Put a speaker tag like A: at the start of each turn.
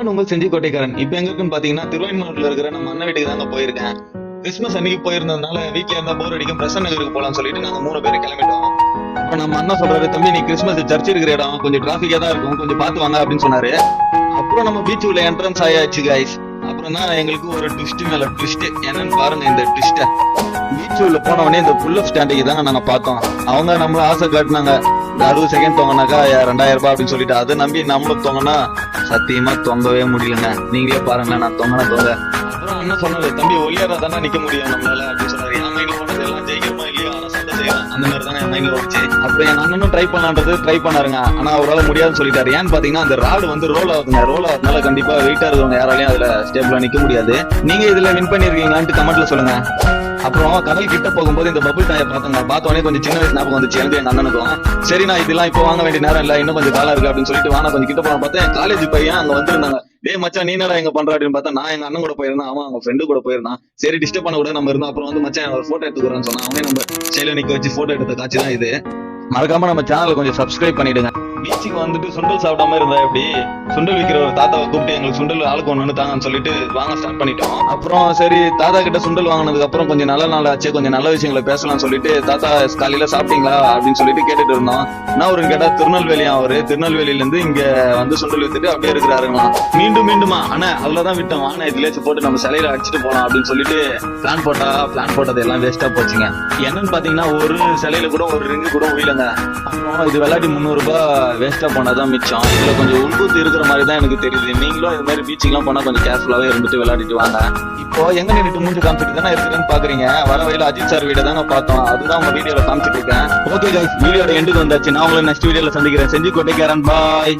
A: நான் உங்கள் செஞ்சி கோட்டைக்காரன். இப்ப எங்க இருக்குன்னு பாத்தீங்கன்னா திருவான்மூர்ல இருக்கிற நம்ம அண்ணன் வீட்டுக்கு தாங்க போயிருக்கேன். கிறிஸ்துமஸ் அன்னைக்கு போயிருந்ததுனால வீட்டுல இருந்தா போர் அடிக்கும், பிரசன்ன நகருக்கு போலாம்னு சொல்லிட்டு நாங்க 3 பேரும் கிளம்பிட்டோம். அப்ப நம்ம அண்ணா சொல்றாரு, தம்பி நீ கிறிஸ்துமஸ் சர்ச் இருக்கிற இடம் கொஞ்சம் டிராபிக்கா தான் இருக்கும், கொஞ்சம் பார்த்து வாங்க அப்படின்னு சொன்னாரு. அப்புறம் நம்ம பீச் உள்ள என்ட்ரன்ஸ் ஆயாச்சு கைஸ். அப்புறம் தான் எங்களுக்கு ஒரு ட்விஸ்ட் மேல ட்விஸ்ட் என்னன்னு பாருங்க. இந்த ட்விஸ்ட பீச் உள்ள போன உடனே இந்த புல் அப் ஸ்டாண்டிக்கு தாங்க நாங்க பார்த்தோம். அவங்க நம்மள ஆசை காட்டினாங்க, 60 செகண்ட் தொங்கினாக்கா 2000 ரூபாய் அப்படின்னு சொல்லிட்டு அதை நம்பி நம்மளும் தொங்கினா சத்தியமா தொங்கவே முடியலங்க. நீங்களே பாருங்களேன், நான் தொங்க. அப்புறம் என்ன சொன்னது, தம்பி ஒல்லியாரா தானே நிக்க முடியும் நம்மளால அப்படின்னு சொன்னாரு. என் மைண்ட்ல போனது எல்லாம் ஜெயிக்கிறோமா இல்லையா, ஆனா சண்டை செய்யலாம் அந்த மாதிரி தானே என் மைண்ட்ல வந்துச்சு. அப்புறம் என் அண்ணனும் ட்ரை பண்ணாருங்க. ஆனா அவரால் முடியாதுன்னு சொல்லிட்டாரு. ஏன்னு பாத்தீங்கன்னா அந்த ராடு வந்து ரோல் ஆகுதுனால கண்டிப்பா வெயிட்டா இருக்கவங்க யாராலையும் அதுல ஸ்டேபிளா நிக்க முடியாது. நீங்க இதுல வின் பண்ணிருக்கீங்களான்ட்டு கமெண்ட்ல சொல்லுங்க. அப்புறம் கடல் கிட்ட போகும்போது இந்த பபுள் டாயை பார்த்தோன்னே கொஞ்சம் சின்ன வயசு ஞாபகம் வந்துச்சு எனக்கு, எங்க அண்ணனுக்கும். சரி நான் இதெல்லாம் இப்போ வாங்க வேண்டிய நேரம் இல்ல, இன்னும் கொஞ்சம் காலம் இருக்கு அப்படின்னு சொல்லிட்டு வாங்க கொஞ்சம் கிட்ட போன பார்த்தா என் காலேஜ் பையன் அங்க வந்திருந்தாங்க. டேய் மச்சான் நீ என்னடா எங்க பண்ற அப்படின்னு பார்த்தா நான் எங்க அண்ணன் கூட போயிருந்தேன், அவன் அவங்க ஃப்ரெண்டு கூட போயிருந்தான். சரி டிஸ்டர்ப் பண்ண கூட நம்ம இருந்தோம். அப்புறம் வந்து மச்சான் ஒரு போட்டோ எடுத்துக்கிறோம்னு சொன்னா அவனே நம்ம செயல நிக்க வச்சு போட்டோ எடுத்த காட்சி தான் இது. மறக்காம நம்ம சேனலை கொஞ்சம் சப்ஸ்கிரைப் பண்ணிடுங்க. பீச்சுக்கு வந்துட்டு சுண்டல் சாப்பிடாம இருந்தா எப்படி, சுண்டல் விற்கிற ஒரு தாத்தாவை கூப்பிட்டு எங்களுக்கு சுண்டல் ஆளுக்கு ஒண்ணு தாங்கன்னு சொல்லிட்டு வாங்க ஸ்டார்ட் பண்ணிட்டோம். அப்புறம் சரி தாத்தா கிட்ட சுண்டல் வாங்கினதுக்கு அப்புறம் கொஞ்சம் நல்ல நாள் ஆச்சு, கொஞ்சம் நல்ல விஷயங்களை பேசலாம்னு சொல்லிட்டு தாத்தா காலையில சாப்பிட்டீங்களா அப்படின்னு சொல்லிட்டு கேட்டுட்டு இருந்தோம். நான் ஒரு கேட்டா திருநெல்வேலியா, அவரு திருநெல்வேலியில இருந்து இங்க வந்து சுண்டல் வித்துட்டு அப்படியே இருக்கிறாருங்களா. மீண்டுமா ஆனா அதுலதான் விட்டோம், ஆனா இதுலேச்சு போட்டு நம்ம சிலையில அடிச்சுட்டு போலாம் அப்படின்னு சொல்லிட்டு பிளான் போட்டது எல்லாம் வேஸ்டா போச்சுங்க. என்னன்னு பாத்தீங்கன்னா ஒரு சிலையில கூட ஒரு ரிங்கு கூட உயிலங்க. அப்புறம் இது விளையாடி 300 ரூபாய் வேஸ்டா போனாதான் மிச்சம். இதுல கொஞ்சம் உள்கூத்து இருக்கிற மாதிரி தான் எனக்கு தெரியுது. நீங்களும் இது மாதிரி பீச்சுக்கு எல்லாம் போனா கொஞ்சம் கேர்ஃபுல்லாவே இருந்துட்டு விளையாடிட்டு வாங்க. இப்போ எங்க நின்றுட்டு மூஞ்சி காமிச்சிட்டு தானே இருக்கிறேன்னு பாக்குறீங்க. வர வழியில அஜித் சார் வீடியோ தாங்க பார்த்தோம், அதுதான் உங்க வீடியோல காமிச்சிட்டு இருக்கேன். ஓகே கைஸ், வீடியோட எண்டுக்கு வந்தாச்சு. நான் உங்களை நெக்ஸ்ட் வீடியோல சந்திக்கிறேன். செஞ்சி கோட்டைக்காரன், பாய்.